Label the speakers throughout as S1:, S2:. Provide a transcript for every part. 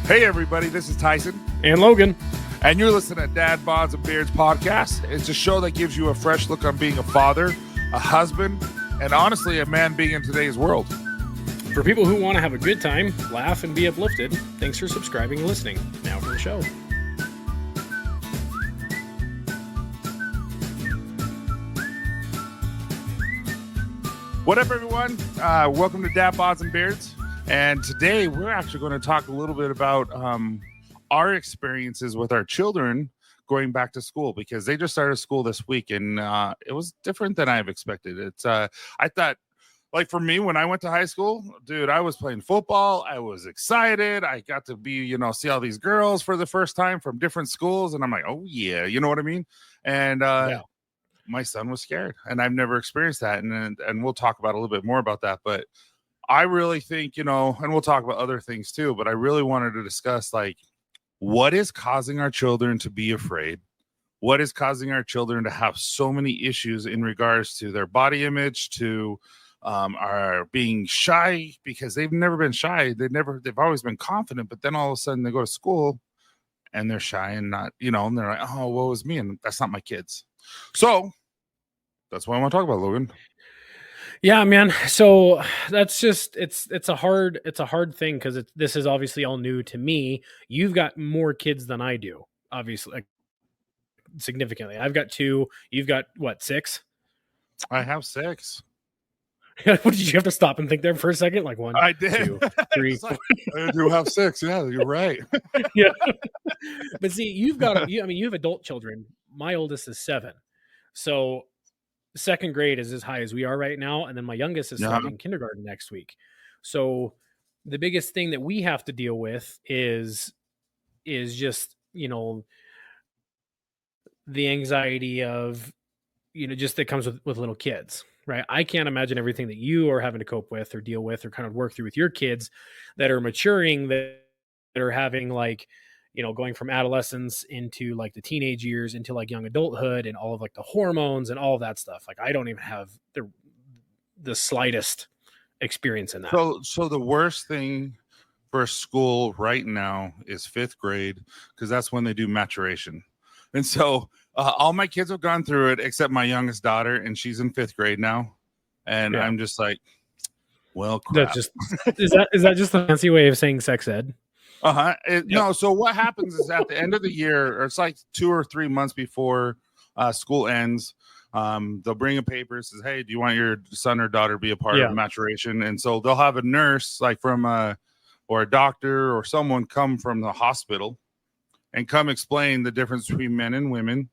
S1: Hey everybody, this is Tyson.
S2: And Logan.
S1: And you're listening to Dad Bods and Beards podcast. It's a show that gives you a fresh look on being a father, a husband, and honestly, a man being in today's world.
S2: For people who want to have a good time, laugh, and be uplifted, thanks for subscribing and listening. Now for the show.
S1: What up, everyone? Welcome to Dad Bods and Beards. And today we're actually going to talk a little bit about our experiences with our children going back to school, because they just started school this week, and it was different than I've expected. It's I thought, like, for me, when I went to high school, dude, I was playing football. I was excited. I got to be, see all these girls for the first time from different schools, and I'm like, oh yeah, you know what I mean? And my son was scared, and I've never experienced that, and we'll talk about a little bit more about that, but I really think, and we'll talk about other things too, but I really wanted to discuss, like, what is causing our children to be afraid? What is causing our children to have so many issues in regards to their body image, to are being shy, because they've never been shy. They've always been confident, but then all of a sudden they go to school and they're shy and not, and they're like, oh, woe is me. And that's not my kids. So that's what I want to talk about, Logan.
S2: Yeah, man. So that's just it's a hard thing, because this is obviously all new to me. You've got more kids than I do, obviously, like, significantly. I've got 2. You've got what, 6?
S1: I have 6.
S2: What, did you have to stop and think there for a second? Like 1,
S1: I did.
S2: 2, 3.
S1: Like, I do have 6. Yeah, you're right.
S2: Yeah. But see, you have adult children. My oldest is 7. So second grade is as high as we are right now, and then my youngest is starting kindergarten next week. So the biggest thing that we have to deal with is just the anxiety of just that comes with little kids, right? I can't imagine everything that you are having to cope with or deal with or kind of work through with your kids that are maturing, that are having, like, going from adolescence into, like, the teenage years into, like, young adulthood, and all of, like, the hormones and all of that stuff. Like, I don't even have the slightest experience in that.
S1: So the worst thing for school right now is 5th grade, because that's when they do maturation. And so all my kids have gone through it except my youngest daughter, and she's in 5th grade now. And I'm just like, well, crap.
S2: Is that just a fancy way of saying sex ed?
S1: No. So what happens is, at the end of the year, or it's like 2 or 3 months before school ends, they'll bring a paper and says, hey, do you want your son or daughter to be a part of maturation? And so they'll have a nurse, like, from or a doctor or someone come from the hospital and come explain the difference between men and women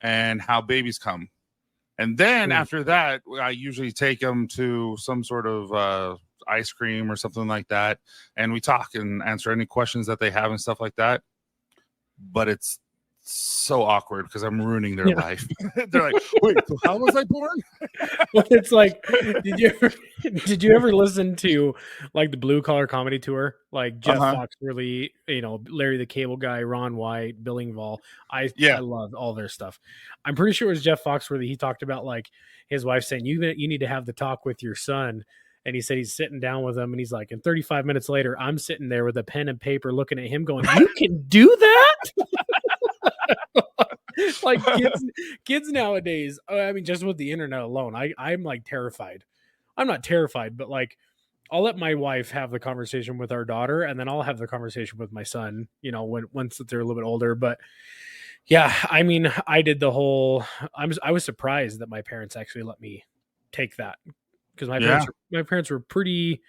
S1: and how babies come. And then after that, I usually take them to some sort of ice cream or something like that, and we talk and answer any questions that they have and stuff like that. But it's so awkward because I'm ruining their life. They're like, wait, so how was I born?
S2: Well, it's like, did you ever listen to, like, the Blue Collar Comedy Tour, like Jeff Foxworthy, Larry the Cable Guy, Ron White, Bill Engvall? I love all their stuff. I'm pretty sure it was Jeff Foxworthy. He talked about, like, his wife saying, you need to have the talk with your son. And he said he's sitting down with him, and he's like, and 35 minutes later, I'm sitting there with a pen and paper looking at him going, you can do that? Like, kids nowadays, I mean, just with the internet alone, I'm like terrified. I'm not terrified, but, like, I'll let my wife have the conversation with our daughter, and then I'll have the conversation with my son, once they're a little bit older. But yeah, I mean, I did the whole, I was surprised that my parents actually let me take that, because my parents were pretty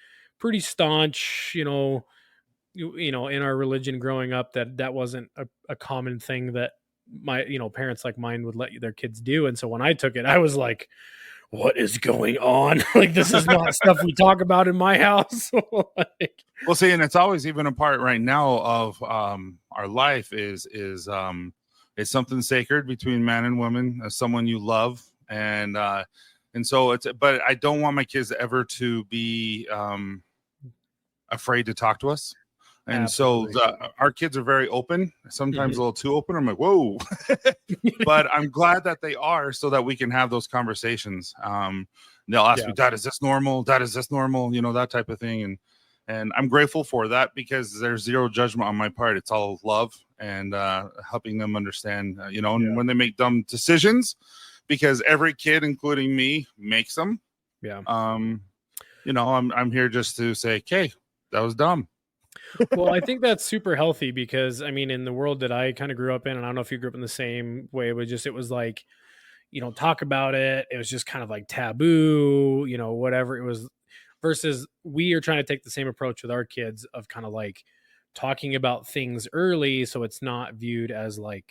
S2: staunch, in our religion growing up, that wasn't a common thing that my, parents like mine would let their kids do. And so when I took it, I was like, what is going on? Like, this is not stuff we talk about in my house. Like,
S1: well, see, and it's always even a part right now of our life is it's something sacred between man and woman, as someone you love. And so but I don't want my kids ever to be afraid to talk to us. And Absolutely. So our kids are very open, sometimes a little too open. I'm like, whoa, but I'm glad that they are, so that we can have those conversations. They'll ask me, Dad, is this normal? Dad, is this normal? That type of thing. And I'm grateful for that because there's zero judgment on my part. It's all love and helping them understand, and when they make dumb decisions, because every kid, including me, makes them.
S2: Yeah.
S1: I'm here just to say, okay, that was dumb.
S2: Well, I think that's super healthy because I mean, in the world that I kind of grew up in, and I don't know if you grew up in the same way, but it was like, you don't talk about it. It was just kind of like taboo, whatever it was, versus we are trying to take the same approach with our kids of kind of like talking about things early. So it's not viewed as like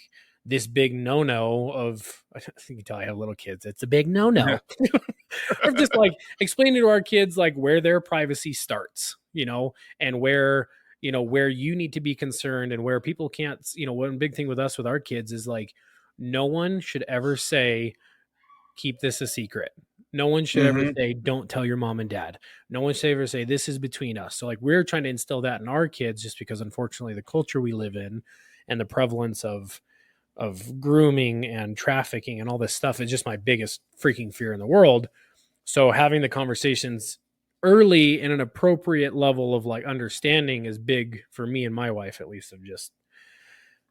S2: this big no-no of, I think you can tell I have little kids. It's a big no-no. Of just like explaining to our kids, like where their privacy starts, and where you need to be concerned and where people can't, one big thing with us, with our kids is like, no one should ever say, keep this a secret. No one should ever say, don't tell your mom and dad. No one should ever say, this is between us. So like we're trying to instill that in our kids, just because unfortunately the culture we live in and the prevalence of grooming and trafficking and all this stuff is just my biggest freaking fear in the world. So having the conversations early in an appropriate level of like understanding is big for me and my wife, at least, of just,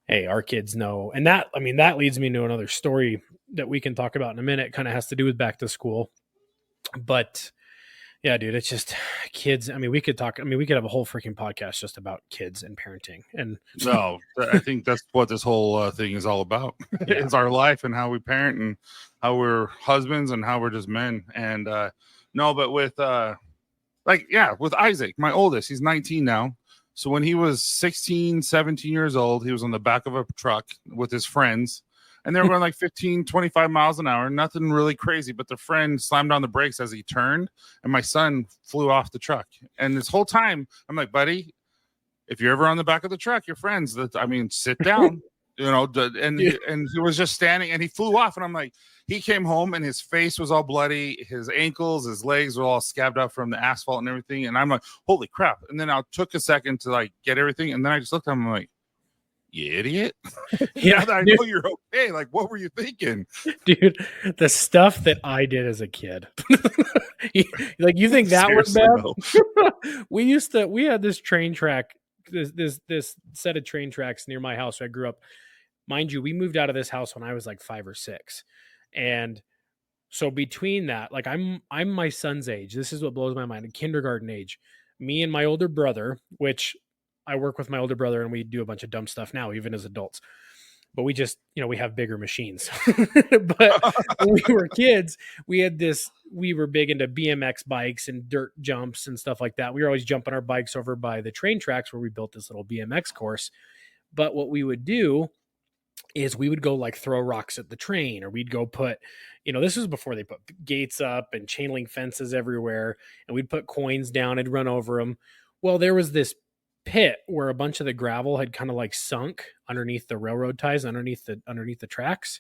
S2: hey, our kids know. And that leads me to another story that we can talk about in a minute. Kind of has to do with back to school. But yeah, dude, it's just kids. I mean, we could have a whole freaking podcast just about kids and parenting. And
S1: no, I think that's what this whole thing is all about.
S2: Yeah.
S1: It's our life and how we parent and how we're husbands and how we're just men. And but with with Isaac, my oldest, he's 19 now. So when he was 16, 17 years old, he was on the back of a truck with his friends, and they were going like 15, 25 miles an hour. Nothing really crazy, but the friend slammed on the brakes as he turned, and my son flew off the truck. And this whole time, I'm like, buddy, if you're ever on the back of the truck, your friends, sit down, and he was just standing, and he flew off. And I'm like, he came home, and his face was all bloody. His ankles, his legs were all scabbed up from the asphalt and everything. And I'm like, holy crap. And then I took a second to like get everything. And then I just looked at him, I'm like, you idiot. Yeah, I know you're okay. Like, what were you thinking?
S2: Dude, the stuff that I did as a kid. Like, you think that was bad? We had this train track, this set of train tracks near my house where I grew up. Mind you, we moved out of this house when I was like 5 or 6. And so between that, like I'm my son's age. This is what blows my mind. Kindergarten age. Me and my older brother, which I work with my older brother, and we do a bunch of dumb stuff now, even as adults. But we just, we have bigger machines. But when we were kids, we were big into BMX bikes and dirt jumps and stuff like that. We were always jumping our bikes over by the train tracks where we built this little BMX course. But what we would do is we would go like throw rocks at the train, or we'd go put, this was before they put gates up and chain link fences everywhere, and we'd put coins down and run over them. Well, there was this pit where a bunch of the gravel had kind of like sunk underneath the railroad ties, underneath the tracks.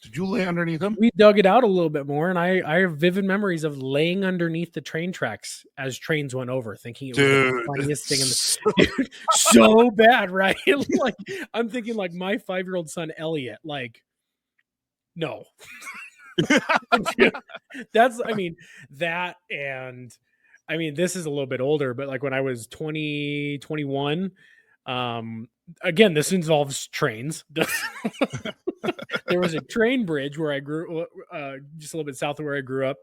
S1: Did you lay underneath them?
S2: We dug it out a little bit more, and I have vivid memories of laying underneath the train tracks as trains went over, thinking it was the funniest thing in the so bad, right? Like, I'm thinking like my 5-year-old son Elliot, like, no. That's, this is a little bit older, but like when I was 20, 21, again, this involves trains. There was a train bridge where I grew, just a little bit south of where I grew up,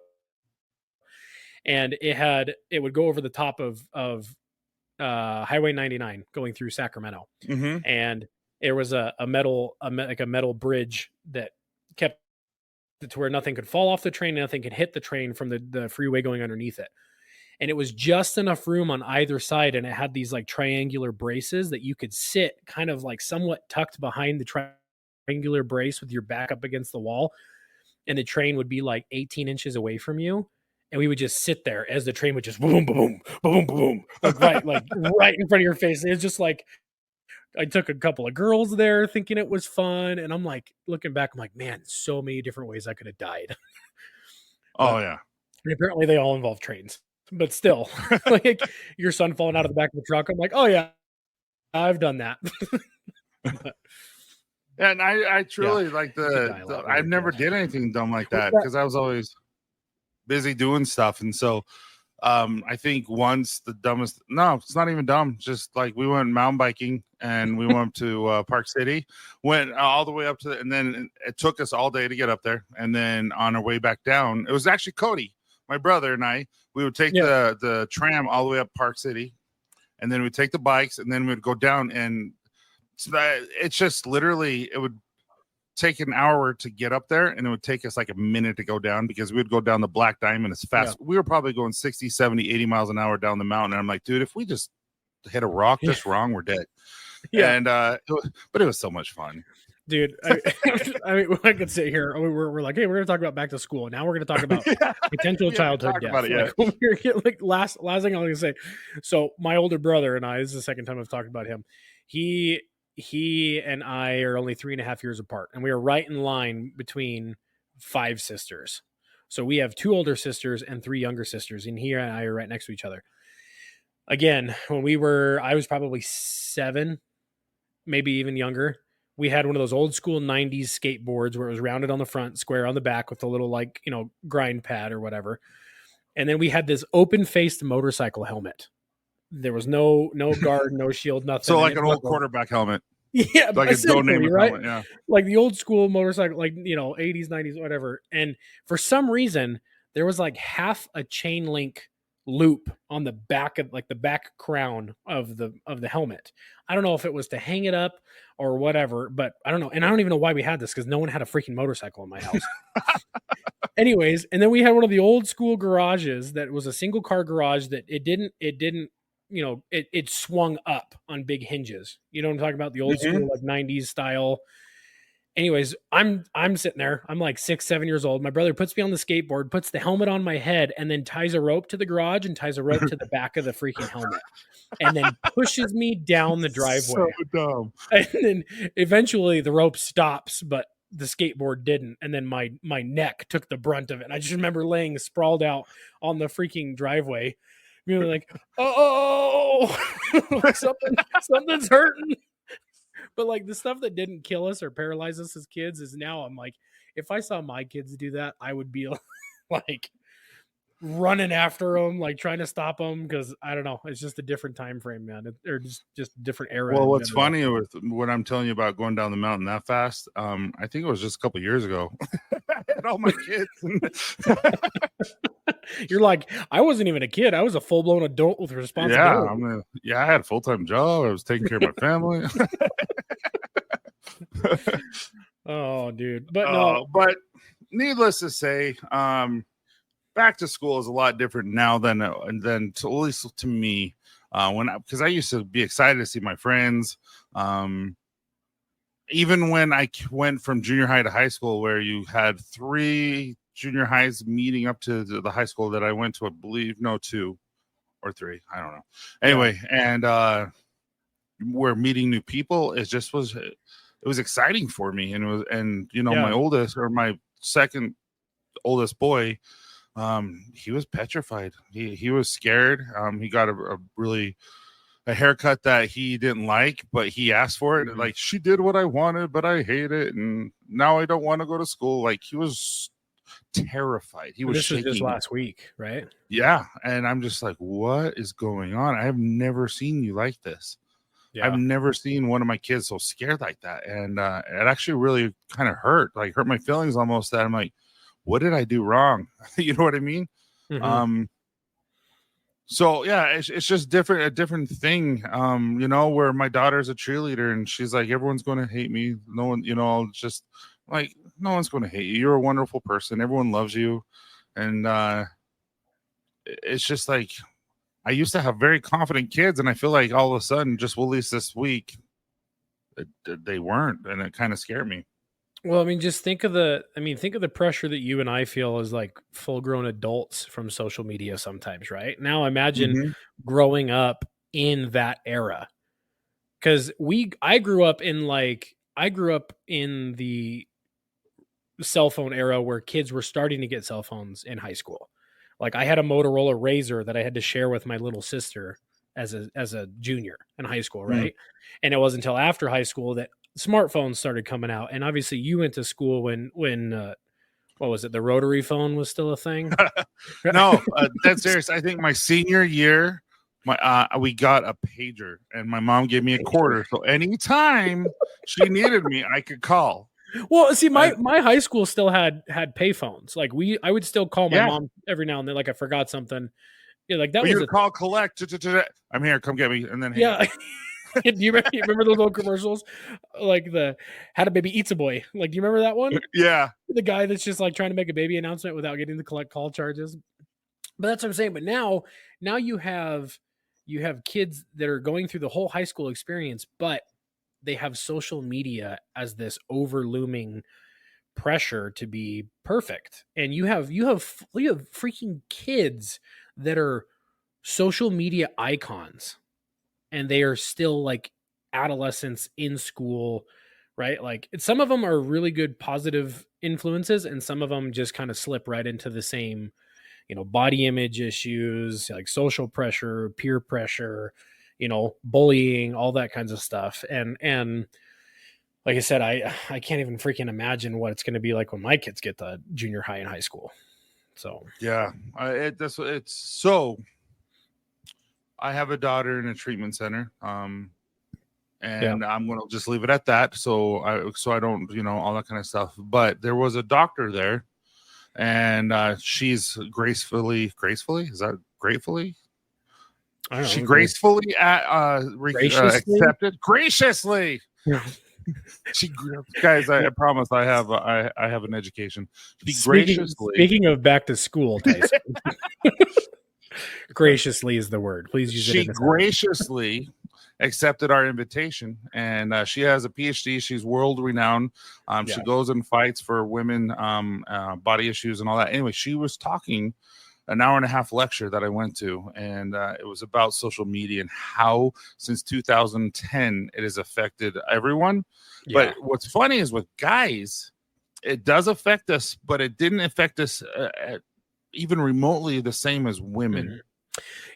S2: and it would go over the top of Highway 99 going through Sacramento, and there was a metal bridge that kept it to where nothing could fall off the train, nothing could hit the train from the freeway going underneath it. And it was just enough room on either side, and it had these like triangular braces that you could sit kind of like somewhat tucked behind the triangular brace with your back up against the wall, and the train would be like 18 inches away from you, and we would just sit there as the train would just boom, boom, boom, boom, boom, like right in front of your face. It's just like, I took a couple of girls there thinking it was fun, and I'm like, looking back, I'm like, man, so many different ways I could have died.
S1: Oh yeah.
S2: And apparently they all involve trains. But still, like your son falling out of the back of the truck, I'm like, oh yeah, I've done that.
S1: And I truly like I've never did anything dumb like that because I was always busy doing stuff. And so I think once the dumbest, no, it's not even dumb. Just like we went mountain biking and we went to Park City, went all the way up to and then it took us all day to get up there. And then on our way back down, it was actually Cody, my brother, and we would take the tram all the way up Park City, and then we'd take the bikes, and then we'd go down. And so it's just literally, it would take an hour to get up there, and it would take us like a minute to go down because we'd go down the Black Diamond as fast. We were probably going 60, 70, 80 miles an hour down the mountain. And I'm like, dude, if we just hit a rock just wrong, we're dead. And but it was so much fun,
S2: dude. I mean, I could sit here. We're like, hey, we're gonna talk about back to school. Now we're gonna talk about potential childhood death. About it, like last thing I'm gonna say. So my older brother and I, this is the second time I've talked about him. He and I are only 3.5 years apart, and we are right in line between 5 sisters. So we have 2 older sisters and 3 younger sisters, and he and I are right next to each other. Again, when I was probably 7, maybe even younger. We had one of those old school 90s skateboards where it was rounded on the front, square on the back with a little grind pad or whatever. And then we had this open-faced motorcycle helmet. There was no guard, no shield, nothing.
S1: So like an old quarterback helmet.
S2: Yeah,
S1: like a no-name
S2: right?
S1: helmet, yeah.
S2: Like the old school motorcycle, 80s, 90s, whatever. And for some reason, there was like half a chain link loop on the back of the back crown of the helmet. I don't know if it was to hang it up or whatever, but I don't know. And I don't even know why we had this because no one had a freaking motorcycle in my house. Anyways, and then we had one of the old school garages that was a single car garage that it didn't it swung up on big hinges. You know what I'm talking about? The old school like 90s style. Anyways, I'm sitting there. I'm like 6, 7 years old. My brother puts me on the skateboard, puts the helmet on my head, and then ties a rope to the garage and ties a rope to the back of the freaking helmet, and then pushes me down the driveway.
S1: So dumb.
S2: And then eventually the rope stops, but the skateboard didn't. And then my neck took the brunt of it. And I just remember laying sprawled out on the freaking driveway, being like, "Oh, something's hurting." But like the stuff that didn't kill us or paralyze us as kids is now I'm like, if I saw my kids do that, I would be like running after them, like trying to stop them. Cause I don't know. It's just a different time frame, man. Or just different era.
S1: Well, what's funny with what I'm telling you about going down the mountain that fast, I think it was just a couple years ago. I had all my kids.
S2: You're like, I wasn't even a kid. I was a full-blown adult with responsibility.
S1: I had a full-time job. I was taking care of my family.
S2: Oh, dude. But no.
S1: But needless to say, back to school is a lot different now than at least to me. Because I used to be excited to see my friends. Even when I went from junior high to high school, where you had 3 junior highs meeting up to the high school that I went to, I believe, 2 or 3, I don't know. Anyway, and we're meeting new people. It was exciting for me, and my oldest or my second oldest boy, he was petrified. He was scared. He got a haircut that he didn't like, but he asked for it. Like, she did what I wanted, but I hate it, and now I don't want to go to school. Like, he was terrified. He was shaking.
S2: This was just last week, right?
S1: Yeah, and I'm just like, what is going on? I have never seen you like this. Yeah. I've never seen one of my kids so scared like that, and it actually really kind of hurt my feelings almost. That I'm like, what did I do wrong? You know what I mean? Mm-hmm. So yeah, it's just a different thing. Where my daughter's a cheerleader and she's like, everyone's going to hate me. No one, just like, no one's going to hate you. You're a wonderful person. Everyone loves you. And it's just like, I used to have very confident kids, and I feel like all of a sudden, just at least this week, they weren't, and it kind of scared me.
S2: Well, I mean, just think of the pressure that you and I feel as like full-grown adults from social media sometimes, right? Now imagine growing up in that era. Because I grew up in the cell phone era where kids were starting to get cell phones in high school. Like, I had a Motorola Razr that I had to share with my little sister as a junior in high school, right? And it wasn't until after high school that smartphones started coming out. And obviously you went to school when what was it? The rotary phone was still a thing.
S1: No, that's serious. I think my senior year, we got a pager, and my mom gave me a quarter. So anytime she needed me, I could call.
S2: Well, see, my high school still had payphones. Like I would still call my
S1: Yeah.
S2: mom every now and then, like I forgot something. Yeah, like that
S1: But
S2: was
S1: you call collect. I'm here. Come get me. And then hang
S2: yeah.
S1: up.
S2: Do you remember those old commercials? Like the "How to Baby Eats a Boy." Like, do you remember that one?
S1: Yeah.
S2: The guy that's just like trying to make a baby announcement without getting to collect call charges. But that's what I'm saying. But now you have kids that are going through the whole high school experience, but they have social media as this overlooming pressure to be perfect. And you have freaking kids that are social media icons, and they are still like adolescents in school, right? Like some of them are really good positive influences, and some of them just kind of slip right into the same, body image issues, like social pressure, peer pressure, bullying, all that kinds of stuff. And like I said, I can't even freaking imagine what it's going to be like when my kids get to junior high and high school. So
S1: yeah, it's so. I have a daughter in a treatment center, and I'm going to just leave it at that. So I don't, all that kind of stuff. But there was a doctor there, and she's gracefully, is that gratefully?
S2: I don't know,
S1: she gracefully accepted graciously. She, guys, I promise I have an education.
S2: Speaking of back to school, Tyson. Graciously is the word. Please use it.
S1: She graciously accepted our invitation, and she has a PhD. She's world renowned. She goes and fights for women, body issues, and all that. Anyway, she was talking an hour and a half lecture that I went to, and it was about social media and how since 2010 it has affected everyone. Yeah. But what's funny is with guys, it does affect us, but it didn't affect us even remotely the same as women. Mm-hmm.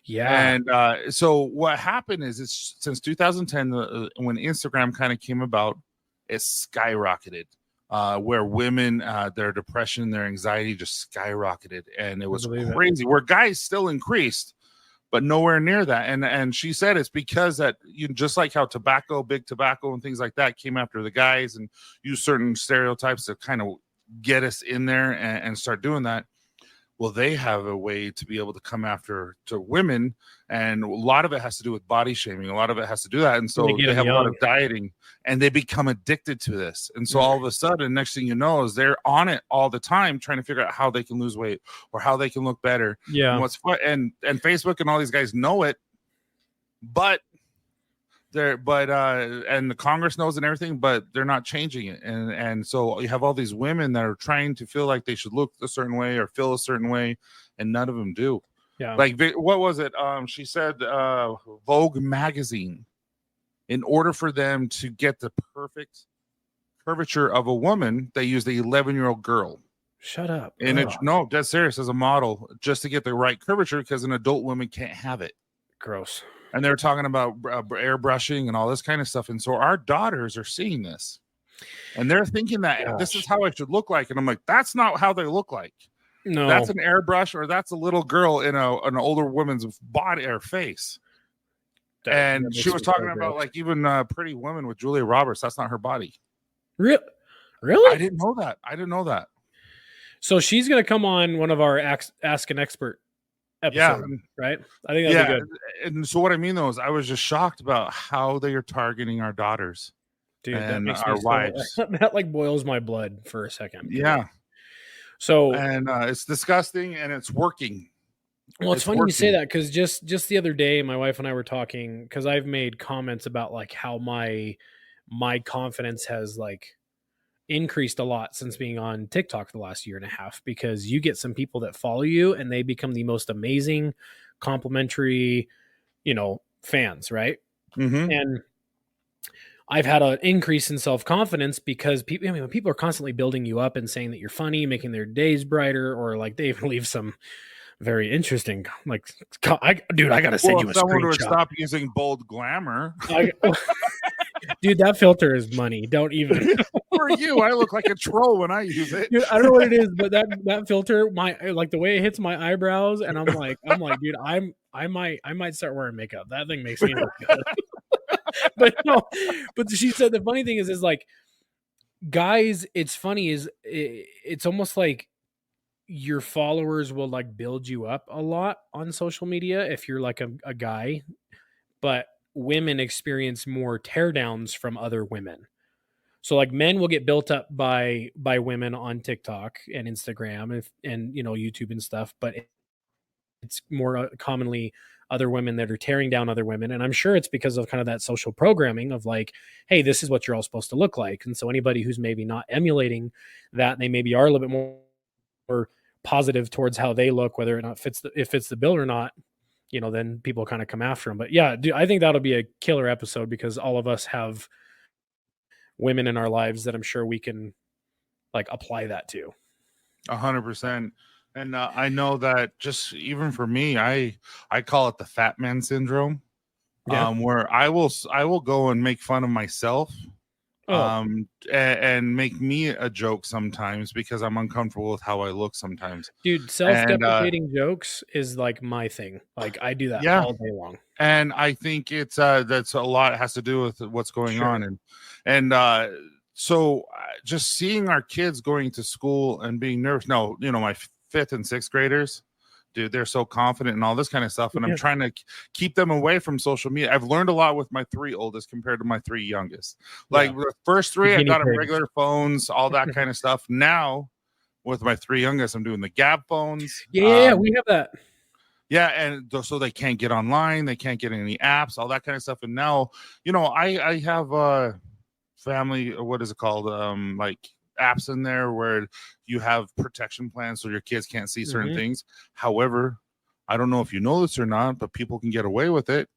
S2: Yeah.
S1: And so what happened is it's since 2010, when Instagram kind of came about, it skyrocketed. Where women, their depression, their anxiety just skyrocketed, and it was crazy. Where guys still increased, but nowhere near that. And she said it's because that just like how big tobacco and things like that came after the guys and use certain stereotypes to kind of get us in there and start doing that. Well, they have a way to be able to come after to women, and a lot of it has to do with body shaming. A lot of it has to do that, and so they have a lot of dieting, and they become addicted to this. And so all of a sudden, next thing you know, is they're on it all the time, trying to figure out how they can lose weight or how they can look better.
S2: Yeah,
S1: and what's fun, and Facebook and all these guys know it, but and the Congress knows and everything, but they're not changing it. And so you have all these women that are trying to feel like they should look a certain way or feel a certain way, and none of them do.
S2: Yeah.
S1: Like, what was it? She said Vogue magazine, in order for them to get the perfect curvature of a woman, they used the 11-year-old girl.
S2: Shut up.
S1: And no, that's serious, as a model, just to get the right curvature, because an adult woman can't have it.
S2: Gross.
S1: And they're talking about airbrushing and all this kind of stuff. And so our daughters are seeing this, and they're thinking that this is how I should look like. And I'm like, that's not how they look like.
S2: No,
S1: that's an airbrush, or that's a little girl in an older woman's body or face. And she was talking about like even Pretty Woman with Julia Roberts. That's not her body.
S2: Really?
S1: I didn't know that.
S2: So she's going to come on one of our Ask an Expert episode, right? I think that'd be good.
S1: And so what I mean though is I was just shocked about how they are targeting our daughters,
S2: dude,
S1: and our wives.
S2: That like boils my blood for a second.
S1: Yeah.
S2: So
S1: and it's disgusting, and it's working.
S2: Well, it's funny you say that, because just the other day, my wife and I were talking, because I've made comments about like how my confidence has like increased a lot since being on TikTok the last year and a half, because you get some people that follow you and they become the most amazing complimentary, fans, right?
S1: Mm-hmm.
S2: And I've had an increase in self-confidence because people, when people are constantly building you up and saying that you're funny, making their days brighter, or like they even leave some very interesting, like, I gotta send you a
S1: someone
S2: screenshot.
S1: would stop using bold glamour.
S2: Dude, that filter is money. Don't even.
S1: For you, I look like a troll when I use it.
S2: Dude, I don't know what it is, but that filter, my like the way it hits my eyebrows, and I'm like, dude, I might start wearing makeup. That thing makes me look good. But no, but she said the funny thing is like, guys, it's funny is it's almost like your followers will like build you up a lot on social media if you're like a guy, but women experience more teardowns from other women. So like men will get built up by women on TikTok and Instagram and YouTube and stuff, but it's more commonly other women that are tearing down other women. And I'm sure it's because of kind of that social programming of like, hey, this is what you're all supposed to look like. And so anybody who's maybe not emulating that, they maybe are a little bit more positive towards how they look, whether or not it fits the bill or not, then people kind of come after them. But yeah, dude, I think that'll be a killer episode because all of us have women in our lives that I'm sure we can like apply that to.
S1: 100%. And I know that just even for me, I call it the fat man syndrome, where I will go and make fun of myself, and make me a joke sometimes because I'm uncomfortable with how I look sometimes.
S2: Dude, self-deprecating jokes is like my thing. Like I do that all day long.
S1: And I think it's that's a lot has to do with what's going on, and so just seeing our kids going to school and being nervous. No, my 5th and 6th graders, dude, they're so confident and all this kind of stuff. And I'm trying to keep them away from social media. I've learned a lot with my 3 oldest compared to my 3 youngest. Like the first 3, I got them regular phones, all that kind of stuff. Now with my 3 youngest, I'm doing the Gab phones.
S2: Yeah, we have that.
S1: Yeah, and so they can't get online, they can't get any apps, all that kind of stuff. And now, I have family, what is it called? Like apps in there where you have protection plans so your kids can't see certain things. However, I don't know if you know this or not, but people can get away with it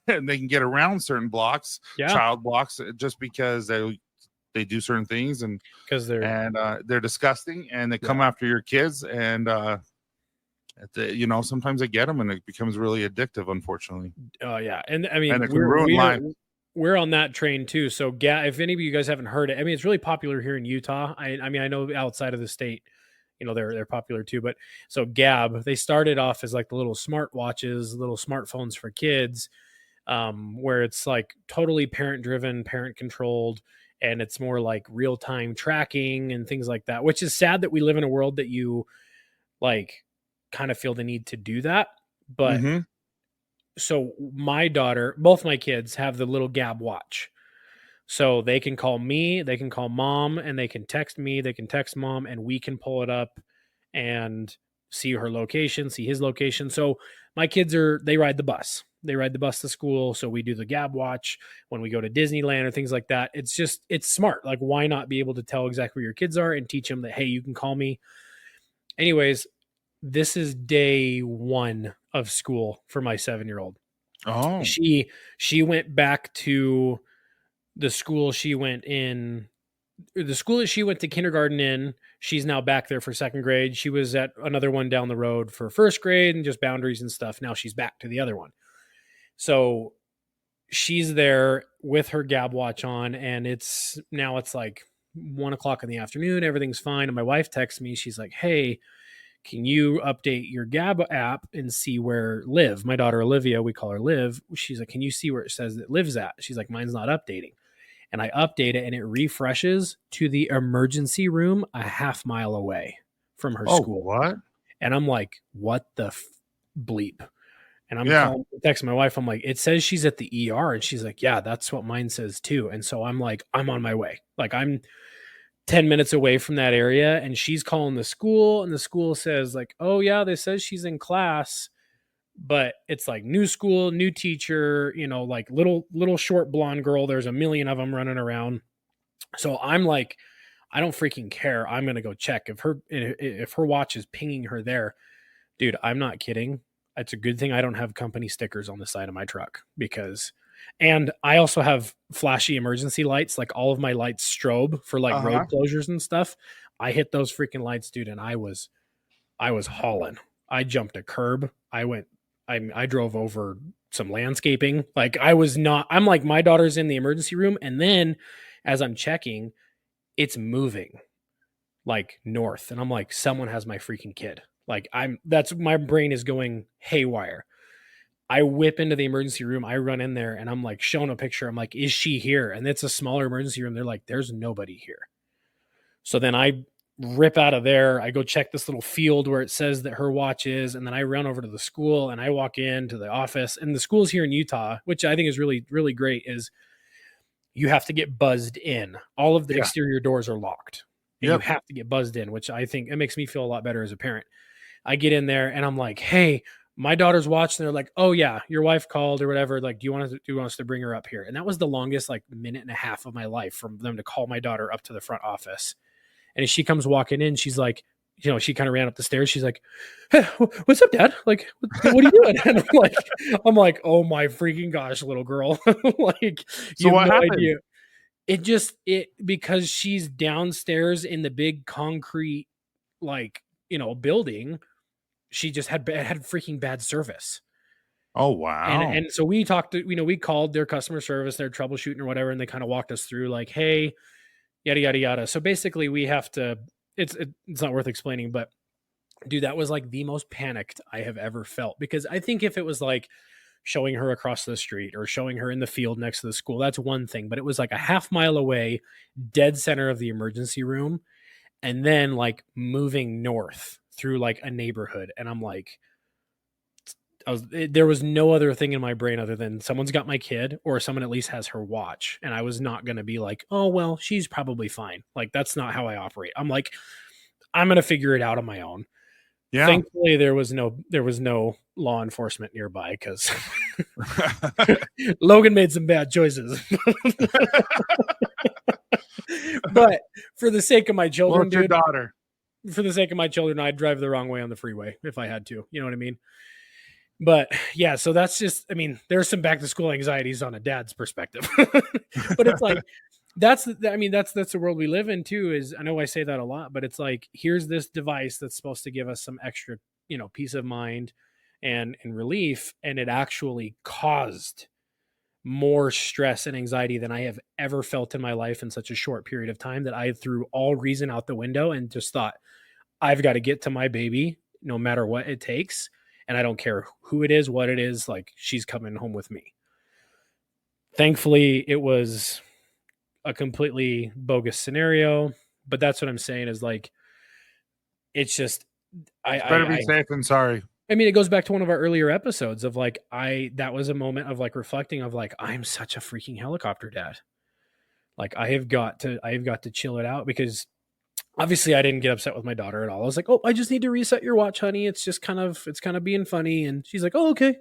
S1: and they can get around certain blocks, child blocks, just because they do certain things and because they're disgusting and they come after your kids and sometimes they get them and it becomes really addictive, unfortunately.
S2: Oh yeah, and I mean,
S1: and it can ruin life.
S2: We're on that train too. So if any of you guys haven't heard it, I mean, it's really popular here in Utah. I mean, I know outside of the state, they're popular too. But so Gab, they started off as like the little smart watches, little smartphones for kids, where it's like totally parent driven, parent controlled, and it's more like real time tracking and things like that. Which is sad that we live in a world that you like kind of feel the need to do that, but. So my daughter, both my kids have the little Gab watch. So they can call me, they can call mom, and they can text me, they can text mom, and we can pull it up and see her location, see his location. So my kids they ride the bus. They ride the bus to school. So we do the Gab watch when we go to Disneyland or things like that. It's smart. Like, why not be able to tell exactly where your kids are and teach them that, hey, you can call me. Anyways, this is day 1 of school for my 7-year-old.
S1: Oh,
S2: she went back to the school she went in, the school that she went to kindergarten in. She's now back there for 2nd grade. She was at another one down the road for 1st grade and just boundaries and stuff. Now she's back to the other one. So she's there with her Gab watch on, and it's like 1:00 in the afternoon. Everything's fine. And my wife texts me. She's like, hey, can you update your Gab app and see where Liv, my daughter Olivia, we call her Liv. She's like, can you see where it says that Liv's at? She's like, mine's not updating. And I update it and it refreshes to the emergency room a half mile away from her school.
S1: What?
S2: And I'm like, what the bleep? And I'm texting my wife. I'm like, it says she's at the ER. And she's like, yeah, that's what mine says too. And so I'm like, I'm on my way. Like, I'm 10 minutes away from that area, and she's calling the school, and the school says like, oh yeah, they says she's in class, but it's like new school, new teacher, like little short blonde girl. There's a million of them running around. So I'm like, I don't freaking care. I'm going to go check if her watch is pinging her there. Dude, I'm not kidding. It's a good thing I don't have company stickers on the side of my truck and I also have flashy emergency lights. Like all of my lights strobe for like road closures and stuff. I hit those freaking lights, dude. And I was hauling. I jumped a curb. I drove over some landscaping. Like I'm like, my daughter's in the emergency room, and then as I'm checking, it's moving like north, and I'm like, someone has my freaking kid. Like that's my brain is going haywire. I whip into the emergency room. I run in there and I'm like showing a picture. I'm like, is she here? And it's a smaller emergency room. They're like, there's nobody here. So then I rip out of there. I go check this little field where it says that her watch is. And then I run over to the school and I walk into the office. And the schools here in Utah, which I think is really, really great, is you have to get buzzed in. All of the exterior doors are locked. And you have to get buzzed in, which I think it makes me feel a lot better as a parent. I get in there and I'm like, hey, my daughter's watching. They're like, oh yeah, your wife called or whatever. Like, do you want us to bring her up here? And that was the longest like minute and a half of my life from them to call my daughter up to the front office. And as she comes walking in, she's like, she kind of ran up the stairs. She's like, hey, what's up, Dad? Like, what are you doing? And I'm like, oh my freaking gosh, little girl. Like,
S1: so
S2: you
S1: what
S2: have no
S1: happened?
S2: idea. Because she's downstairs in the big concrete, like, building, she just had freaking bad service.
S1: Oh, wow.
S2: And so we talked to, we called their customer service, their troubleshooting or whatever, and they kind of walked us through like, hey, yada, yada, yada. So basically we have to, it's not worth explaining, but dude, that was like the most panicked I have ever felt, because I think if it was like showing her across the street or showing her in the field next to the school, that's one thing, but it was like a half mile away, dead center of the emergency room, and then like moving north through like a neighborhood. And I'm like, there was no other thing in my brain other than someone's got my kid or someone at least has her watch. And I was not going to be like, oh, well, she's probably fine. Like, that's not how I operate. I'm like, I'm going to figure it out on my own. Yeah. Thankfully, there was no law enforcement nearby, because Logan made some bad choices. But for the sake of my children,
S1: dude, your daughter.
S2: For the sake of my children, I'd drive the wrong way on the freeway if I had to. You know what I mean? But yeah, so that's just, there's some back to school anxieties on a dad's perspective. But it's like, that's the world we live in too. Is, I know I say that a lot, but it's like, here's this device that's supposed to give us some extra, peace of mind and relief. And it actually caused more stress and anxiety than I have ever felt in my life in such a short period of time, that I threw all reason out the window and just thought, I've got to get to my baby no matter what it takes. And I don't care who it is, what it is, like, she's coming home with me. Thankfully, it was a completely bogus scenario, but that's what I'm saying is like, it's just,
S1: it's better be safe than sorry.
S2: It goes back to one of our earlier episodes of like, that was a moment of like reflecting of like, I'm such a freaking helicopter dad. Like, I have got to chill it out, because obviously I didn't get upset with my daughter at all. I was like, oh, I just need to reset your watch, honey. It's kind of being funny. And she's like, oh, okay.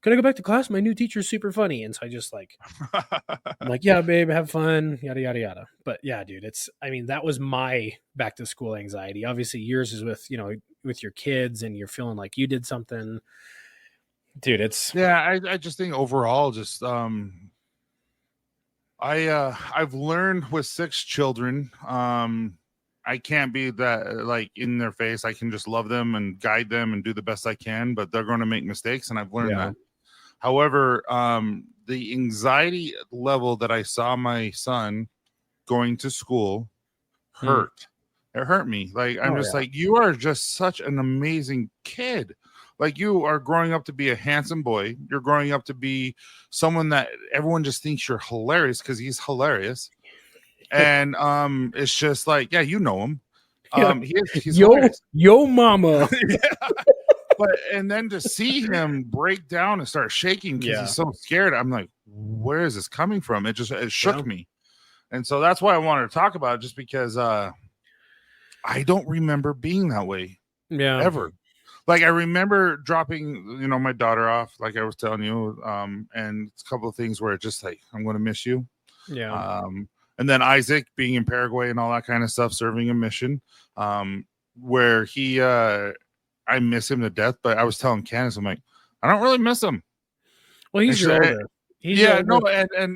S2: Can I go back to class? My new teacher's super funny. And so I just like, I'm like, yeah, babe, have fun, yada, yada, yada. But yeah, dude, that was my back to school anxiety. Obviously yours is with, with your kids and you're feeling like you did something. Dude,
S1: I just think overall, just, I've learned with 6 children, I can't be that like in their face. I can just love them and guide them and do the best I can, but they're going to make mistakes. And I've learned that. However, the anxiety level that I saw my son going to school hurt. It hurt me. Like, I'm like, you are just such an amazing kid. Like, you are growing up to be a handsome boy. You're growing up to be someone that everyone just thinks you're hilarious, because he's hilarious. And it's just like, yeah, you know him. He's
S2: yo mama.
S1: But and then to see him break down and start shaking because he's so scared, I'm like, where is this coming from? It shook me. And so that's why I wanted to talk about it, just because I don't remember being that way ever. Like, I remember dropping, my daughter off, like I was telling you, and a couple of things where it's just like, I'm going to miss you. And then Isaac being in Paraguay and all that kind of stuff, serving a mission, where he, I miss him to death. But I was telling Candace, I'm like, I don't really miss him.
S2: Well, he's your older.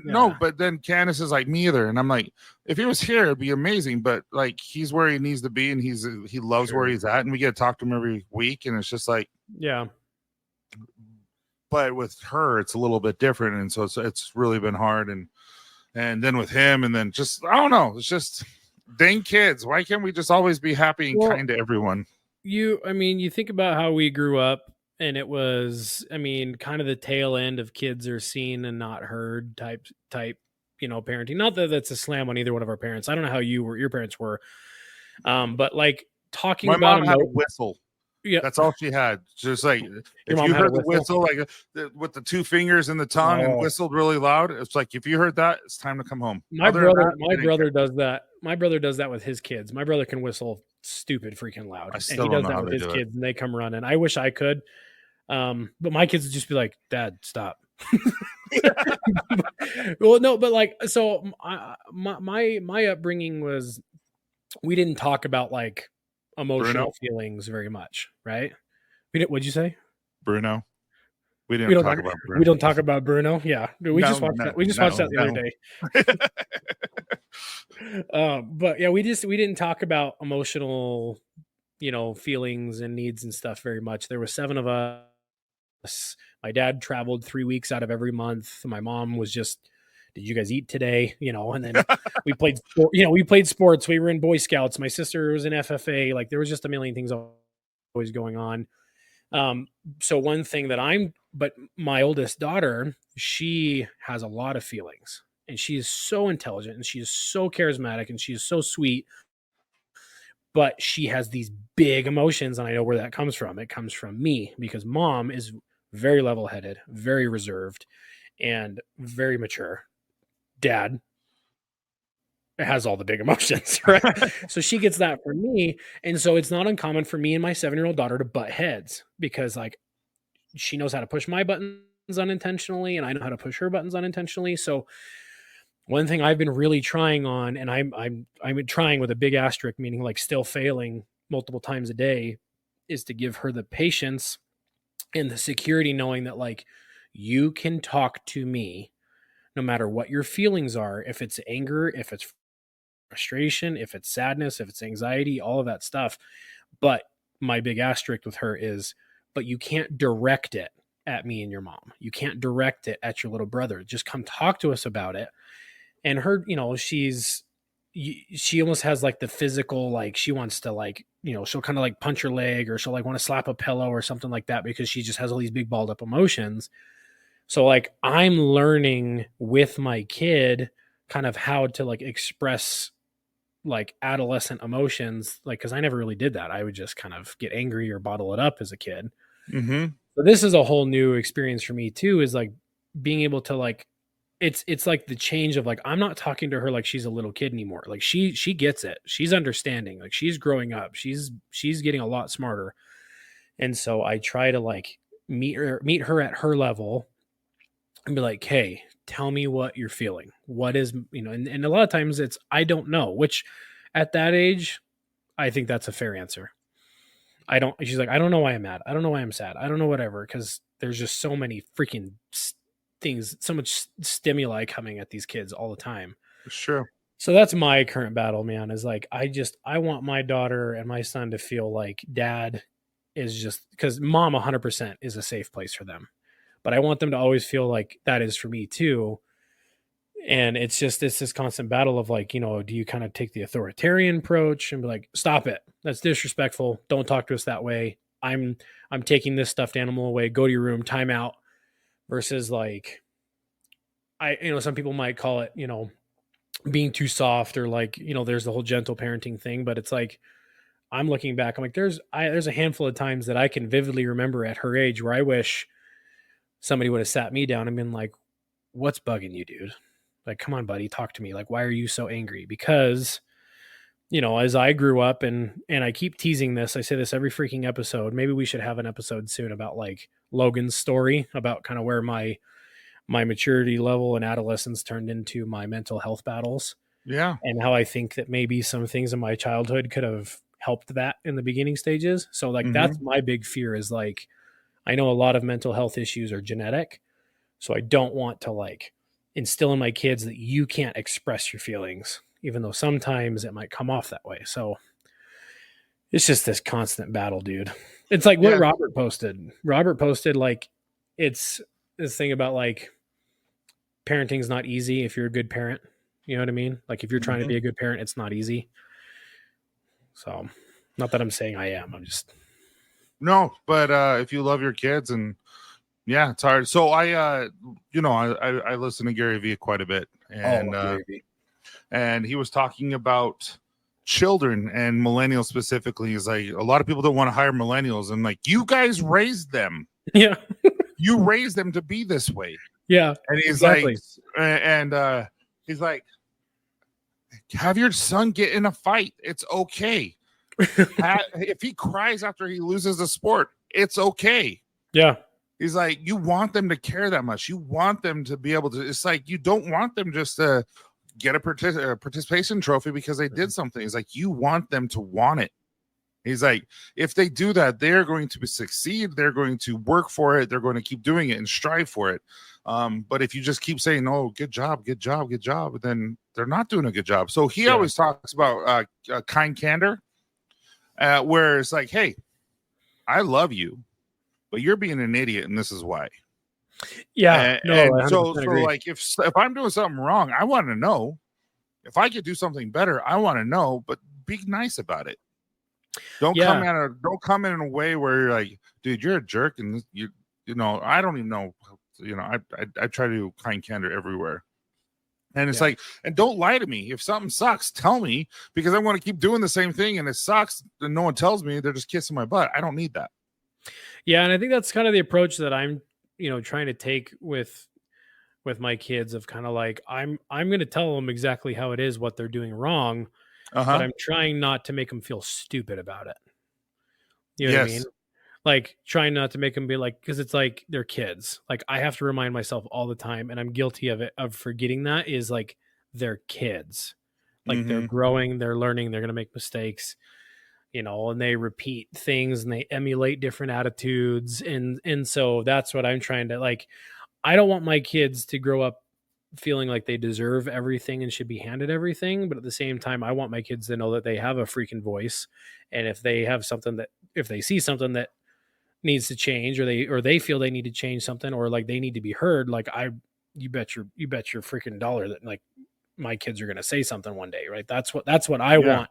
S1: No, but then Candace is like, me either. And I'm like, if he was here, it'd be amazing. But like, he's where he needs to be, and he loves where he's at, and we get to talk to him every week. And it's just like, but with her, it's a little bit different, and so it's really been hard. And then with him, and then just I don't know. It's just dang kids. Why can't we just always be happy and kind to everyone?
S2: You think about how we grew up, and it was, kind of the tail end of kids are seen and not heard type, parenting. Not that that's a slam on either one of our parents. I don't know how your parents were. But like talking
S1: My
S2: about
S1: mom had a whistle.
S2: Yeah,
S1: that's all she had. Just like if
S2: mom
S1: you
S2: had a
S1: heard the
S2: whistle?
S1: whistle, like with the two fingers and the tongue, and whistled really loud, it's like if you heard that, it's time to come home.
S2: My brother does that. My brother does that with his kids. My brother can whistle stupid freaking loud,
S1: I
S2: and
S1: still
S2: he
S1: don't
S2: does
S1: know how
S2: that with
S1: they
S2: his
S1: do it.
S2: kids, and they come running. I wish I could, but my kids would just be like, "Dad, stop." Well, no, but like, so my upbringing was, we didn't talk about like emotional
S1: Bruno?
S2: feelings very much, right? We didn't. What'd you say?
S1: Bruno. We
S2: We
S1: didn't
S2: don't
S1: talk
S2: talk.
S1: about Bruno.
S2: We don't talk about Bruno. Yeah, we just
S1: No,
S2: watched
S1: no,
S2: that. We just watched that the
S1: no.
S2: other day. But yeah, we didn't talk about emotional, feelings and needs and stuff very much. There were 7 of us. My dad traveled 3 weeks out of every month. My mom was just, did you guys eat today? And then we played sport, we played sports. We were in Boy Scouts. My sister was in FFA. Like there was just a million things always going on. So one thing but my oldest daughter, she has a lot of feelings, and she is so intelligent, and she is so charismatic, and she is so sweet, but she has these big emotions. And I know where that comes from. It comes from me, because mom is very level-headed, very reserved, and very mature. Dad has all the big emotions, right? So she gets that from me. And so it's not uncommon for me and my 7-year-old daughter to butt heads, because like she knows how to push my buttons unintentionally, and I know how to push her buttons unintentionally. So one thing I've been really trying on, and I'm trying with a big asterisk, meaning like still failing multiple times a day, is to give her the patience and the security, knowing that like you can talk to me no matter what your feelings are. If it's anger, if it's frustration, if it's sadness, if it's anxiety, all of that stuff. But my big asterisk with her is, but you can't direct it at me and your mom. You can't direct it at your little brother. Just come talk to us about it. And her, she almost has like the physical, like she wants to like, she'll kind of like punch her leg, or she'll like want to slap a pillow or something like that, because she just has all these big balled up emotions. So like I'm learning with my kid kind of how to like express like adolescent emotions, like, because I never really did that. I would just kind of get angry or bottle it up as a kid.
S1: Mm-hmm.
S2: So this is a whole new experience for me too, is like being able to like, it's like the change of like, I'm not talking to her like she's a little kid anymore. Like she gets it. She's understanding. Like she's growing up. She's getting a lot smarter. And so I try to like meet her at her level and be like, hey, tell me what you're feeling. What is, and a lot of times it's, I don't know, which at that age, I think that's a fair answer. She's like, I don't know why I'm mad. I don't know why I'm sad. I don't know, whatever. Cause there's just so many freaking things, so much stimuli coming at these kids all the time.
S1: Sure.
S2: So that's my current battle, man, is like, I want my daughter and my son to feel like dad is just, because mom 100% is a safe place for them. But I want them to always feel like that is for me too. And it's this constant battle of like, do you kind of take the authoritarian approach and be like, stop it, that's disrespectful, don't talk to us that way, I'm taking this stuffed animal away, go to your room, time out, versus like, some people might call it, being too soft, or like, there's the whole gentle parenting thing. But it's like, I'm looking back, I'm like, there's a handful of times that I can vividly remember at her age where I wish somebody would have sat me down and been like, what's bugging you, dude? Like, come on, buddy, talk to me. Like, why are you so angry? Because, as I grew up, and I keep teasing this, I say this every freaking episode. Maybe we should have an episode soon about like Logan's story, about kind of where my maturity level in adolescence turned into my mental health battles.
S1: Yeah.
S2: And how I think that maybe some things in my childhood could have helped that in the beginning stages. So like, that's my big fear, is like, I know a lot of mental health issues are genetic. So I don't want to like instill in my kids that you can't express your feelings, even though sometimes it might come off that way. So it's just this constant battle, dude. It's like what Robert posted. Robert posted like, it's this thing about like parenting's not easy if you're a good parent. You know what I mean? Like if you're trying to
S1: Mhm.
S2: be a good parent, it's not easy. So, not that I'm saying I am. I'm just
S1: No, but if you love your kids, and yeah, it's hard. So I listen to Gary Vee quite a bit, and he was talking about children and millennials specifically. He's like, a lot of people don't want to hire millennials, and like, you guys raised them.
S2: yeah,
S1: You raised them to be this way.
S2: yeah.
S1: And he's
S2: Exactly.
S1: he's like, have your son get in a fight. It's okay. If he cries after he loses a sport, it's okay.
S2: Yeah,
S1: He's like, you want them to care that much. You want them to be able to. It's like you don't want them just to get a participation trophy because they did something. He's like, you want them to want it. He's like, if they do that, they're going to succeed. They're going to work for it. They're going to keep doing it and strive for it. But if you just keep saying, "Oh, good job, good job, good job," then they're not doing a good job. So he always talks about kind candor, where it's like, "Hey, I love you, but you're being an idiot, and this is why."
S2: yeah.
S1: And so
S2: agree.
S1: like if I'm doing something wrong, I want to know. If I could do something better, I want to know. But be nice about it. Don't come in a way where you're like, dude, you're a jerk, and you know, I don't even know. You know, I try to do kind candor everywhere. And it's like, and don't lie to me. If something sucks, tell me, because I want to keep doing the same thing and it sucks and no one tells me. They're just kissing my butt. I don't need that.
S2: Yeah, and I think that's kind of the approach that I'm, trying to take with my kids of kind of like I'm going to tell them exactly how it is, what they're doing wrong, but I'm trying not to make them feel stupid about it. You know what I mean? Like trying not to make them be like, because it's like they're kids. Like I have to remind myself all the time, and I'm guilty of it, of forgetting that is like they're kids. Like they're growing, they're learning, they're going to make mistakes, and they repeat things and they emulate different attitudes. And so that's what I'm trying to like. I don't want my kids to grow up feeling like they deserve everything and should be handed everything. But at the same time, I want my kids to know that they have a freaking voice. And if they have something if they see something that needs to change, or they feel they need to change something, or like they need to be heard, like you bet your freaking dollar that like my kids are going to say something one day, right? That's what I want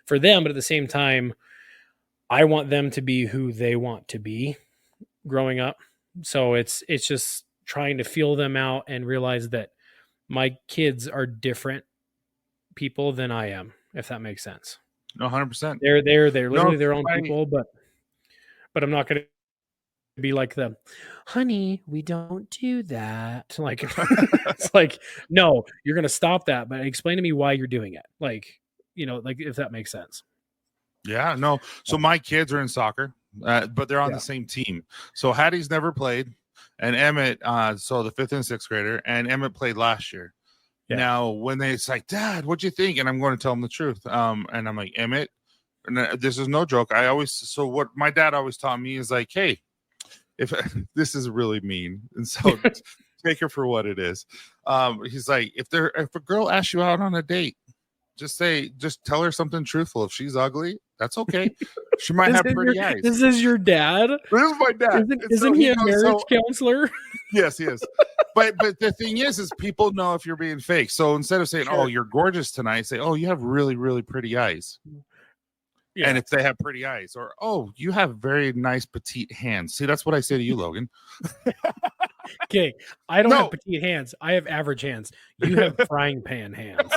S2: for them. But at the same time, I want them to be who they want to be growing up. So it's just trying to feel them out and realize that my kids are different people than I am, if that makes sense.
S1: 100%.
S2: They're literally their own people, but I'm not going to be like the honey, we don't do that. Like it's like, no, you're going to stop that, but explain to me why you're doing it. Like, like if that makes sense.
S1: Yeah, no. So my kids are in soccer, but they're on the same team. So Hattie's never played, and Emmett, so the 5th and 6th grader, and Emmett played last year. Yeah. Now, when it's like, Dad, what'd you think? And I'm going to tell them the truth. And I'm like, Emmett, and this is no joke. So what my dad always taught me is like, hey, if this is really mean, and so take her for what it is. He's like, if a girl asks you out on a date, just tell her something truthful. If she's ugly, that's okay. She might have pretty eyes.
S2: This is your dad?
S1: This is my dad.
S2: Isn't he a marriage counselor?
S1: Yes, he is. But the thing is people know if you're being fake. So instead of saying, oh, you're gorgeous tonight, say, oh, you have really, really pretty eyes. Yeah. And if they have pretty eyes, or, oh, you have very nice petite hands. See, that's what I say to you, Logan.
S2: Okay. I don't have petite hands. I have average hands. You have frying pan hands.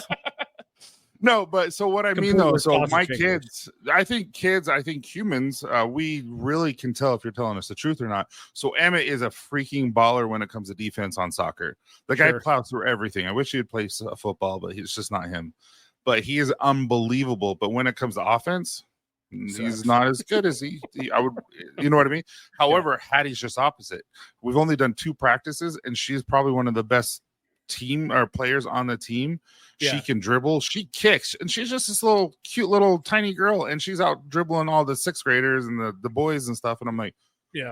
S1: No, but so what I mean though, so my kids, I think humans, we really can tell if you're telling us the truth or not. So Emmett is a freaking baller when it comes to defense on soccer. The guy plows through everything. I wish he would play football, but it's just not him. But he is unbelievable. But when it comes to offense, he's not as good as I would, you know what I mean? However, Hattie's just opposite. We've only done 2 practices, and she's probably one of the best team or players on the team. She can dribble, she kicks, and she's just this little cute little tiny girl, and she's out dribbling all the 6th graders and the boys and stuff. And I'm like,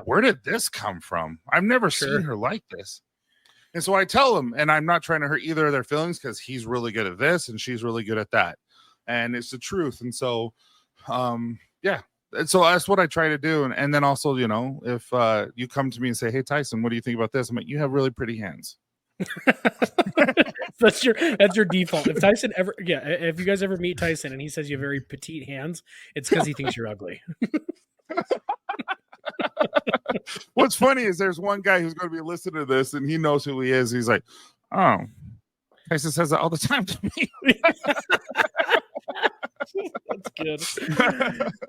S1: where did this come from? I've never seen her like this. And so I tell them, and I'm not trying to hurt either of their feelings, because he's really good at this and she's really good at that, and it's the truth. And so so that's what I try to do. And then also, you know, if you come to me and say, "Hey Tyson, what do you think about this?" I'm like, "You have really pretty hands."
S2: That's your default. If Tyson ever, if you guys ever meet Tyson and he says you have very petite hands, it's because he thinks you're ugly.
S1: What's funny is there's one guy who's going to be listening to this and he knows who he is. He's like, "Oh, Tyson says that all the time to me."
S2: That's good.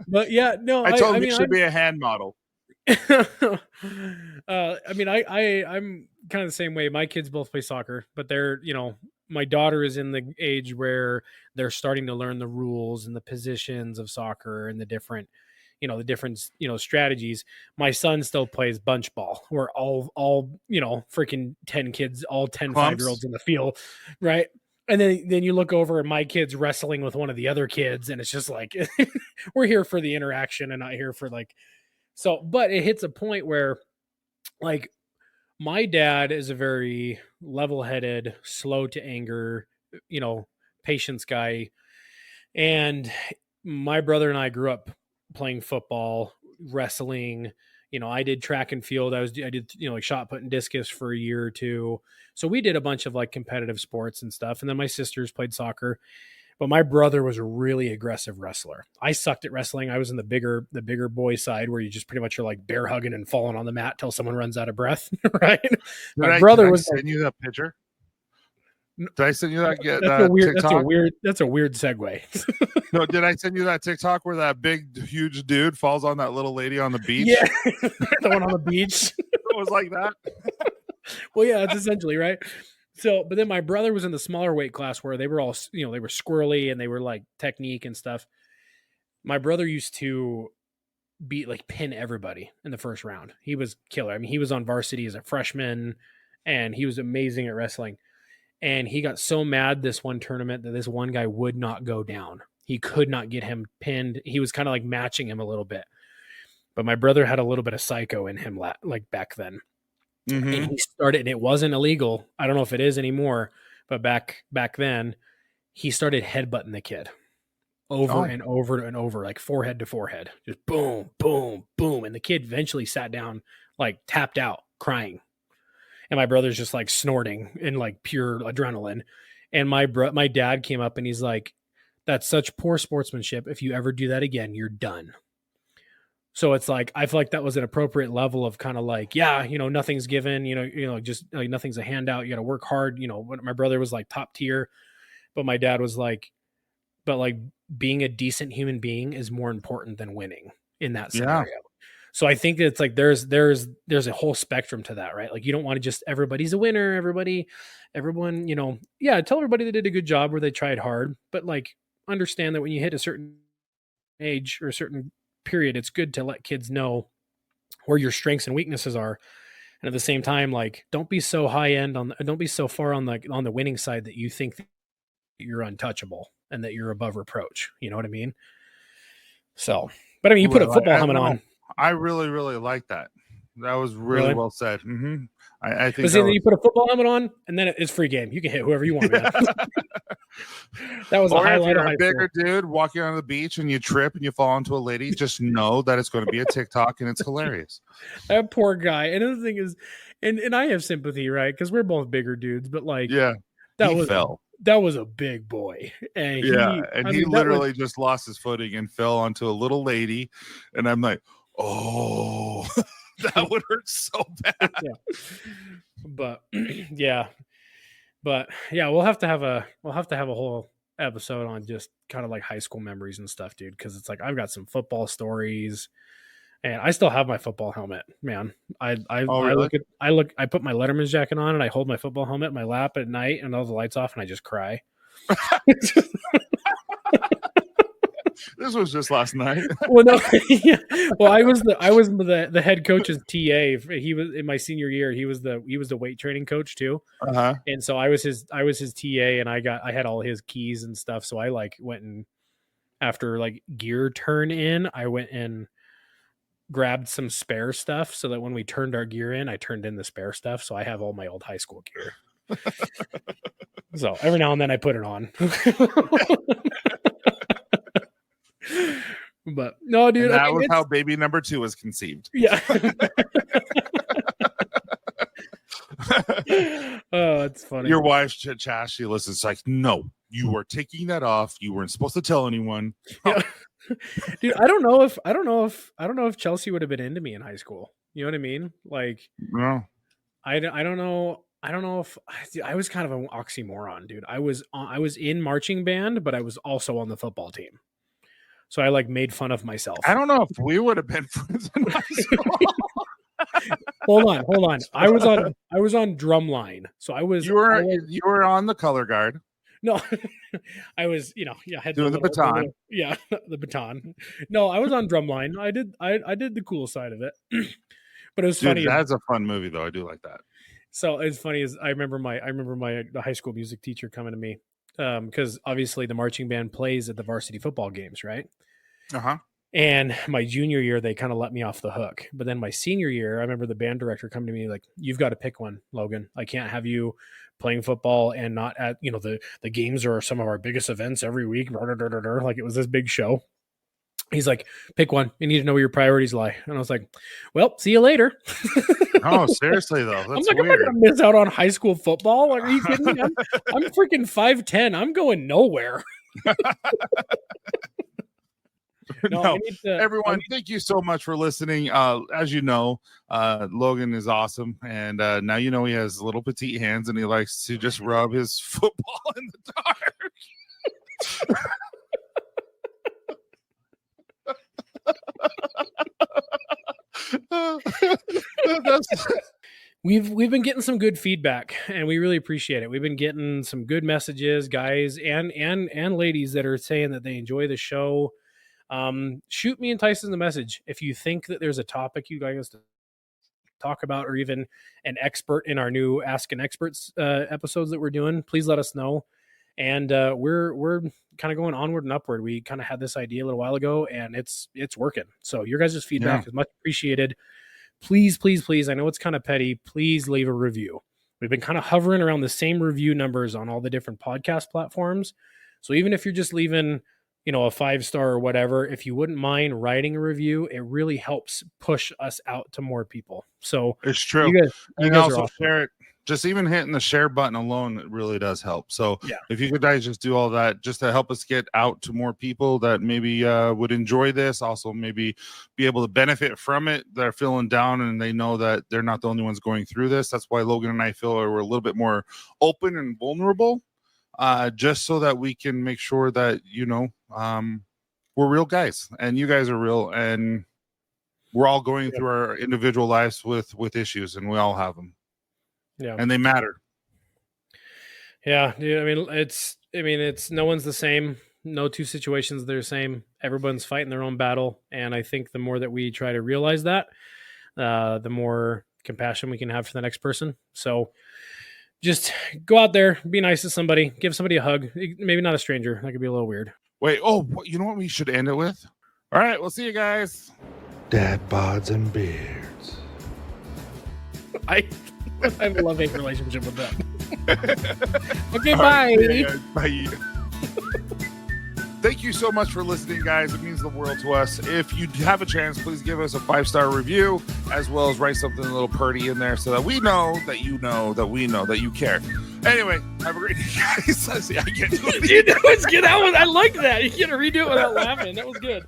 S2: But yeah, no,
S1: I told him
S2: mean,
S1: he should be a hand model.
S2: I mean, I'm kind of the same way. My kids both play soccer, but they're, you know, my daughter is in the age where they're starting to learn the rules and the positions of soccer and the different, you know, strategies. My son still plays bunch ball. We're all, you know, freaking 10 kids, all 10 5-year-olds in the field, right? And then you look over and my kid's wrestling with one of the other kids, and it's just like we're here for the interaction and not here for like. So, but it hits a point where, like, my dad is a very level-headed, slow to anger, you know, patience guy. And my brother and I grew up playing football, wrestling. You know, I did track and field. I did, you know, like shot put and discus for a year or two. So we did a bunch of like competitive sports and stuff. And then my sisters played soccer. But my brother was a really aggressive wrestler. I sucked at wrestling. I was in the bigger boy side where you just pretty much are like bear hugging and falling on the mat till someone runs out of breath. Right? My brother was.
S1: Send you that picture? Did I send you that?
S2: That's a weird segue.
S1: No, did I send you that TikTok where that big, huge dude falls on that little lady on the beach?
S2: Yeah, the one on the beach.
S1: It was like that.
S2: Well, yeah, that's essentially right. So, but then my brother was in the smaller weight class where they were all, you know, they were squirrely and they were like technique and stuff. My brother used to pin everybody in the first round. He was killer. I mean, he was on varsity as a freshman and he was amazing at wrestling. And he got so mad this one tournament that this one guy would not go down. He could not get him pinned. He was kind of like matching him a little bit. But my brother had a little bit of psycho in him like back then. Mm-hmm. And he started, and it wasn't illegal. I don't know if it is anymore, but back then, he started headbutting the kid over and over and over, like forehead to forehead, just boom, boom, boom. And the kid eventually sat down, like tapped out, crying. And my brother's just like snorting in like pure adrenaline. And my dad came up and he's like, "That's such poor sportsmanship. If you ever do that again, you're done." So it's like, I feel like that was an appropriate level of kind of like, yeah, you know, nothing's given, you know, just like nothing's a handout. You got to work hard. You know, my brother was like top tier, but my dad was like, but like being a decent human being is more important than winning in that scenario. Yeah. So I think it's like, there's a whole spectrum to that, right? Like you don't want to just, everybody's a winner. Everyone, you know, yeah, tell everybody they did a good job or they tried hard, but like understand that when you hit a certain age or a certain period, it's good to let kids know where your strengths and weaknesses are, and at the same time, like don't be so high end don't be so far on the winning side that you think that you're untouchable and that you're above reproach. You know what I mean? So, but I mean, you put a football helmet on.
S1: I really, really like that. That was really well said. Mm-hmm. I think
S2: you put a football helmet on, and then it's free game. You can hit whoever you want, man. That was the highlight of high school. If you're a bigger
S1: dude walking on the beach and you trip and you fall into a lady, just know that it's going to be a TikTok and it's hilarious.
S2: That poor guy. And the thing is, and I have sympathy, right? Because we're both bigger dudes, but like,
S1: yeah, he fell.
S2: That was a big boy. And
S1: he literally just lost his footing and fell onto a little lady. And I'm like, oh, that would hurt so bad.
S2: Yeah. But yeah, we'll have to have a whole episode on just kind of like high school memories and stuff, dude. Because it's like I've got some football stories, and I still have my football helmet, man. I put my Letterman's jacket on and I hold my football helmet in my lap at night and all the lights off and I just cry.
S1: This was just last night.
S2: Well, no, yeah. Well, I was the head coach's TA. He was in my senior year. He was the weight training coach too.
S1: Uh-huh.
S2: And so I was his TA, and I had all his keys and stuff. So I like went and after like gear turn in, I went and grabbed some spare stuff so that when we turned our gear in, I turned in the spare stuff. So I have all my old high school gear. So every now and then I put it on. But No, dude.
S1: And that
S2: okay,
S1: was how baby number 2 was conceived.
S2: Yeah. Oh, it's funny.
S1: Your wife, Chas, she listens like, no, you were taking that off. You weren't supposed to tell anyone.
S2: Yeah. Dude, I don't know if Chelsea would have been into me in high school. You know what I mean? Like,
S1: No.
S2: I don't know. I don't know if I was kind of an oxymoron, dude. I was in marching band, but I was also on the football team. So I like made fun of myself.
S1: I don't know if we would have been friends in high school.
S2: Hold on. I was on drumline. So I was
S1: You were on the color guard.
S2: No, I was, had
S1: doing the baton.
S2: The baton. No, I was on drumline. I did the cool side of it. But it was funny.
S1: That's a fun movie though. I do like that.
S2: So it's funny as I remember the high school music teacher coming to me because obviously the marching band plays at the varsity football games, right?
S1: Uh-huh.
S2: And my junior year, they kind of let me off the hook. But then my senior year, I remember the band director coming to me like, "You've got to pick one, Logan. I can't have you playing football and not at, the games are some of our biggest events every week." Like it was this big show. He's like, "Pick one. You need to know where your priorities lie." And I was like, "Well, see you later."
S1: Oh, seriously though. That's
S2: I'm like,
S1: weird.
S2: I'm not going to miss out on high school football. Like, are you kidding me? I'm freaking 5'10". I'm going nowhere.
S1: No, everyone, thank you so much for listening. As you know, Logan is awesome, and now you know he has little petite hands, and he likes to just rub his football in the dark.
S2: We've been getting some good feedback, and we really appreciate it. We've been getting some good messages, guys and ladies that are saying that they enjoy the show. Shoot me and Tyson the message if you think that there's a topic you'd like us to talk about, or even an expert in our new Ask an Experts episodes that we're doing. Please let us know. And we're kind of going onward and upward. We kind of had this idea a little while ago, and it's working. So your guys' feedback is much appreciated. Please, please, please. I know it's kind of petty. Please leave a review. We've been kind of hovering around the same review numbers on all the different podcast platforms. So even if you're just leaving, a 5-star or whatever, if you wouldn't mind writing a review, it really helps push us out to more people. So
S1: it's true.
S2: You guys
S1: also share it. Just even hitting the share button alone, it really does help. So if you could guys just do all that just to help us get out to more people that maybe would enjoy this, also maybe be able to benefit from it. They're feeling down and they know that they're not the only ones going through this. That's why Logan and I feel we're a little bit more open and vulnerable, just so that we can make sure that, we're real guys and you guys are real, and we're all going through our individual lives with issues, and we all have them. Yeah. And they matter.
S2: Yeah, dude, it's no one's the same. No two situations are the same. Everyone's fighting their own battle. And I think the more that we try to realize that, the more compassion we can have for the next person. So just go out there, be nice to somebody, give somebody a hug. Maybe not a stranger. That could be a little weird.
S1: Wait, you know what we should end it with? All right, we'll see you guys.
S3: Dad bods and beards.
S2: I have a love-hate relationship with that. Okay, bye.
S1: Right, bye. Thank you so much for listening, guys. It means the world to us. If you have a chance, please give us a 5-star review, as well as write something a little pretty in there so that we know that you know that we know that you care. Anyway, have a great day, guys. I can't do it.
S2: Dude, that was good. I like that. You can't redo it without laughing. That was good.